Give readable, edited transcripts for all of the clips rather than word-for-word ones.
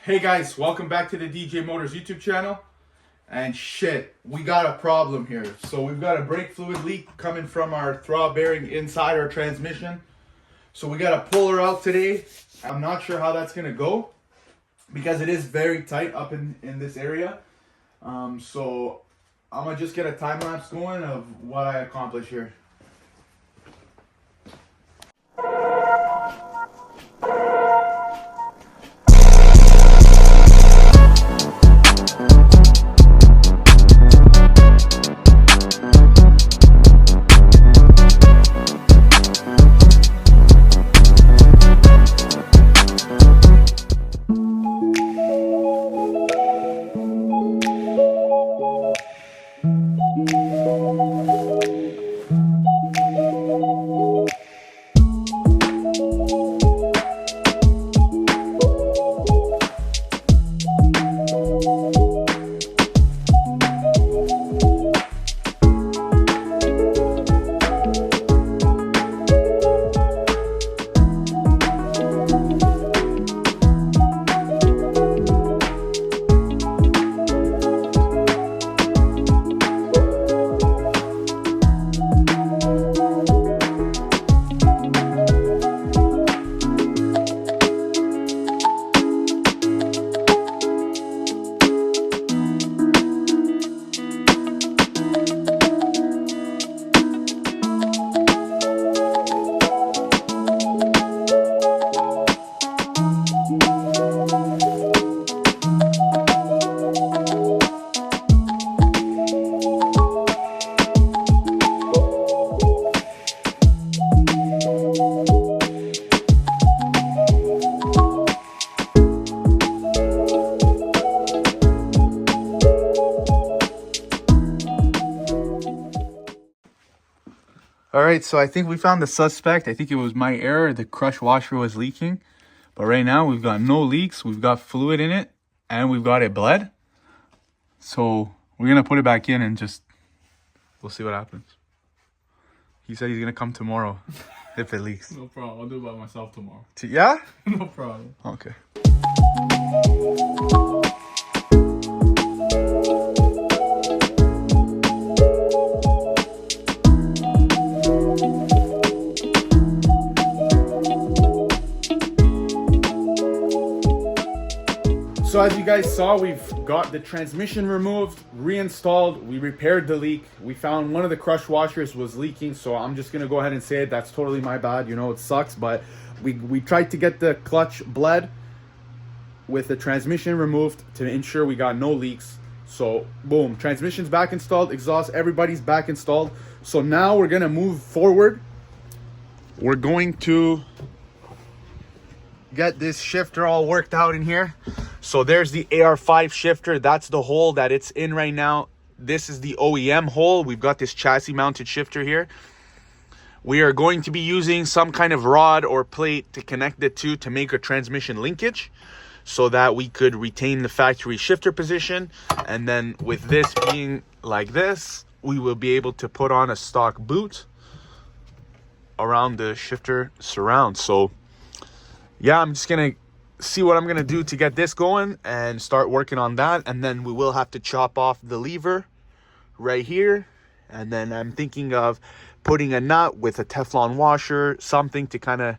Hey guys, welcome back to the DJ Motors YouTube channel. And shit, we got a problem here. So we've got a brake fluid leak coming from our throb bearing inside our transmission. So we got to pull her out today. I'm not sure how that's gonna go because it is very tight up in this area. So I'm gonna just get a time lapse going of what I accomplish here. All right, so I think we found the suspect. I think it was my error. The crush washer was leaking. But right now we've got no leaks. We've got fluid in it and we've got it bled. So we're going to put it back in and we'll see what happens. He said he's going to come tomorrow if it leaks. No problem. I'll do it by myself tomorrow. Yeah? No problem. Okay. So as you guys saw, we've got the transmission removed, reinstalled, we repaired the leak. We found one of the crush washers was leaking, so I'm just gonna go ahead and say it. That's totally my bad, you know, it sucks, but we tried to get the clutch bled with the transmission removed to ensure we got no leaks. So boom, transmission's back installed, exhaust, everybody's back installed. So now we're gonna move forward. We're going to get this shifter all worked out in here. So there's the AR5 shifter. That's the hole that it's in right now. This is the OEM hole. We've got this chassis mounted shifter here. We are going to be using some kind of rod or plate to connect the two to make a transmission linkage so that we could retain the factory shifter position. And then with this being like this, we will be able to put on a stock boot around the shifter surround. So yeah, I'm just gonna see what I'm gonna do to get this going and start working on that. And then we will have to chop off the lever right here. And then I'm thinking of putting a nut with a Teflon washer, something to kind of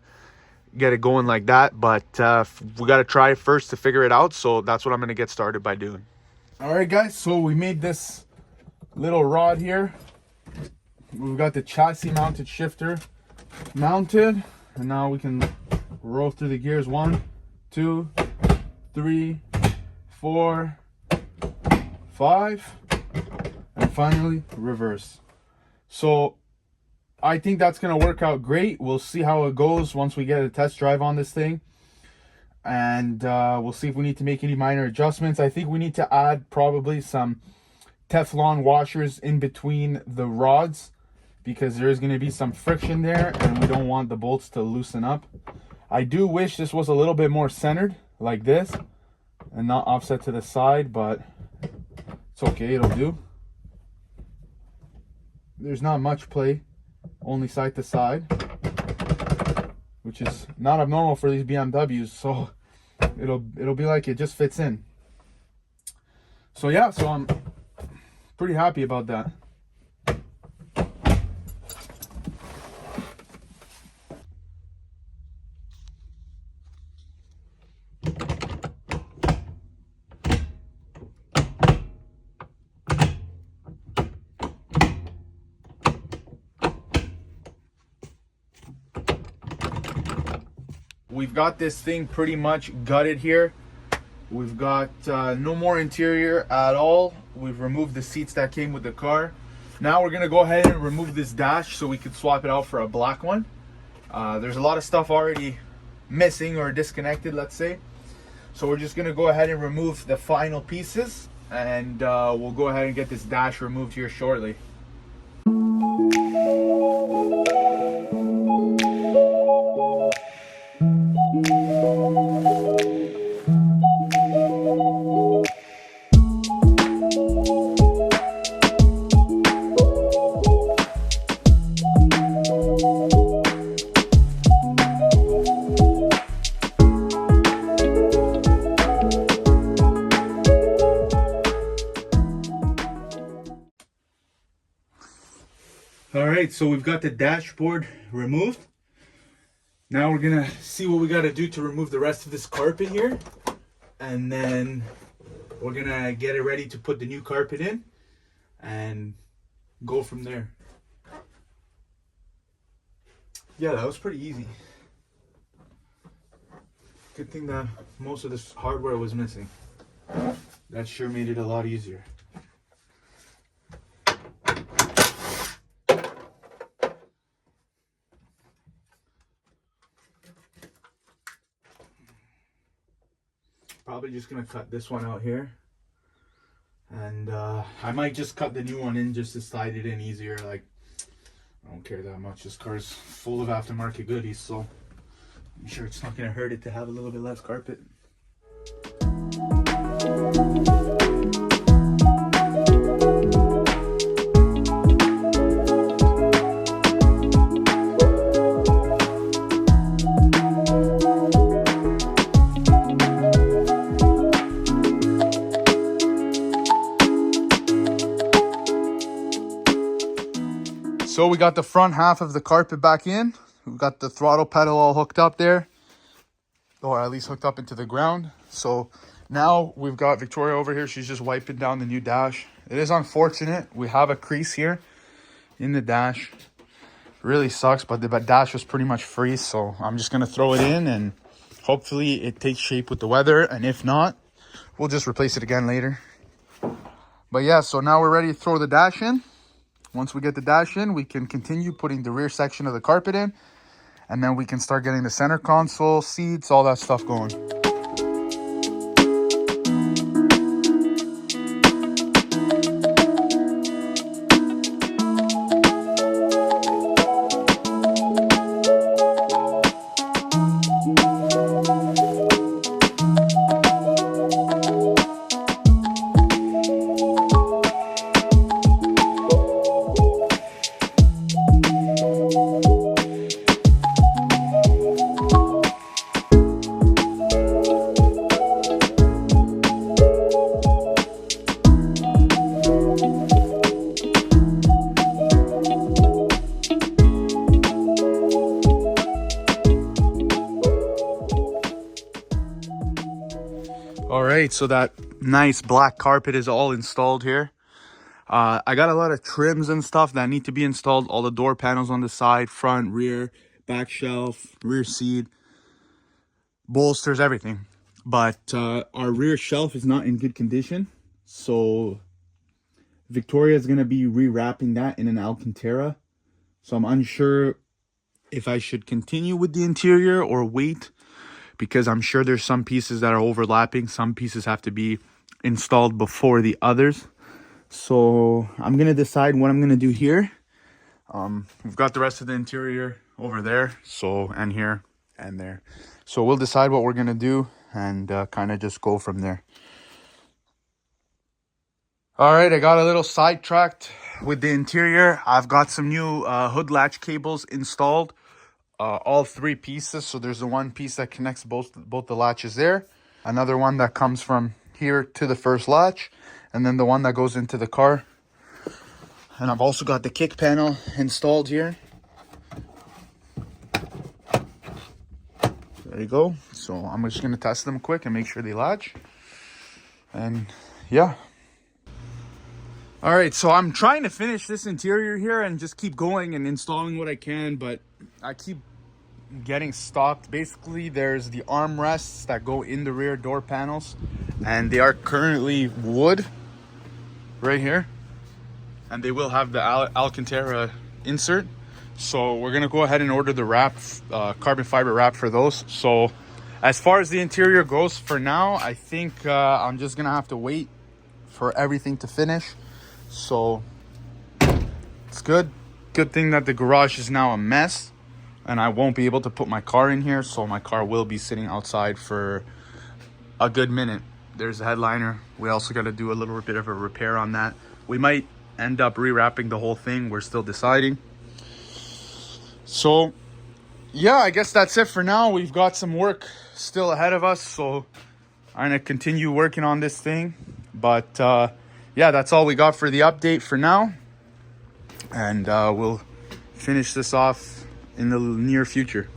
get it going like that. But we gotta try first to figure it out. So that's what I'm gonna get started by doing. All right, guys, so we made this little rod here. We've got the chassis mounted shifter mounted, and now we can roll through the gears. 1, 2, 3, 4, 5, and finally reverse. So I think that's gonna work out great. We'll see how it goes once we get a test drive on this thing, and we'll see if we need to make any minor adjustments. I think we need to add probably some Teflon washers in between the rods because there's going to be some friction there and we don't want the bolts to loosen up. I do wish this was a little bit more centered like this and not offset to the side, but it's okay, it'll do. There's not much play, only side to side, which is not abnormal for these BMWs. So it'll be like it just fits in. So yeah, so I'm pretty happy about that. We've got this thing pretty much gutted here. We've got no more interior at all. We've removed the seats that came with the car. Now we're gonna go ahead and remove this dash so we could swap it out for a black one. There's a lot of stuff already missing or disconnected, let's say. So we're just gonna go ahead and remove the final pieces, and we'll go ahead and get this dash removed here shortly. All right, so we've got the dashboard removed. Now we're gonna see what we gotta do to remove the rest of this carpet here. And then we're gonna get it ready to put the new carpet in and go from there. Yeah, that was pretty easy. Good thing that most of this hardware was missing. That sure made it a lot easier. Probably just gonna cut this one out here, and I might just cut the new one in just to slide it in easier. Like, I don't care that much. This car is full of aftermarket goodies, so I'm sure it's not gonna hurt it to have a little bit less carpet. So we got the front half of the carpet back in. We've got the throttle pedal all hooked up there, or at least hooked up into the ground. So now we've got Victoria over here. She's just wiping down the new dash. It is unfortunate. We have a crease here in the dash. Really sucks, but the dash was pretty much free. So I'm just going to throw it in and hopefully it takes shape with the weather. And if not, we'll just replace it again later. But yeah, so now we're ready to throw the dash in. Once we get the dash in, we can continue putting the rear section of the carpet in, and then we can start getting the center console, seats, all that stuff going. All right, so that nice black carpet is all installed here. I got a lot of trims and stuff that need to be installed. All the door panels on the side, front, rear, back shelf, rear seat, bolsters, everything. But our rear shelf is not in good condition. So Victoria is going to be rewrapping that in an Alcantara. So I'm unsure if I should continue with the interior or wait, because I'm sure there's some pieces that are overlapping. Some pieces have to be installed before the others. So I'm going to decide what I'm going to do here. We've got the rest of the interior over there, so, and here and there. So we'll decide what we're going to do and kind of just go from there. All right, I got a little sidetracked with the interior. I've got some new hood latch cables installed. all three pieces. So there's the one piece that connects both the latches there, another one that comes from here to the first latch, and then the one that goes into the car. And I've also got the kick panel installed here. There you go. So I'm just gonna test them quick and make sure they latch. And yeah. All right, so I'm trying to finish this interior here and just keep going and installing what I can, but I keep getting stopped. Basically, there's the armrests that go in the rear door panels, and they are currently wood right here, and they will have the Alcantara insert. So we're gonna go ahead and order the wrap, carbon fiber wrap for those. So as far as the interior goes for now, I think I'm just gonna have to wait for everything to finish. So it's good thing that the garage is now a mess and I won't be able to put my car in here, so my car will be sitting outside for a good minute. There's the headliner. We also got to do a little bit of a repair on that. We might end up rewrapping the whole thing. We're still deciding. So yeah, I guess that's it for now. We've got some work still ahead of us, so I'm gonna continue working on this thing. But yeah, that's all we got for the update for now, and we'll finish this off in the near future.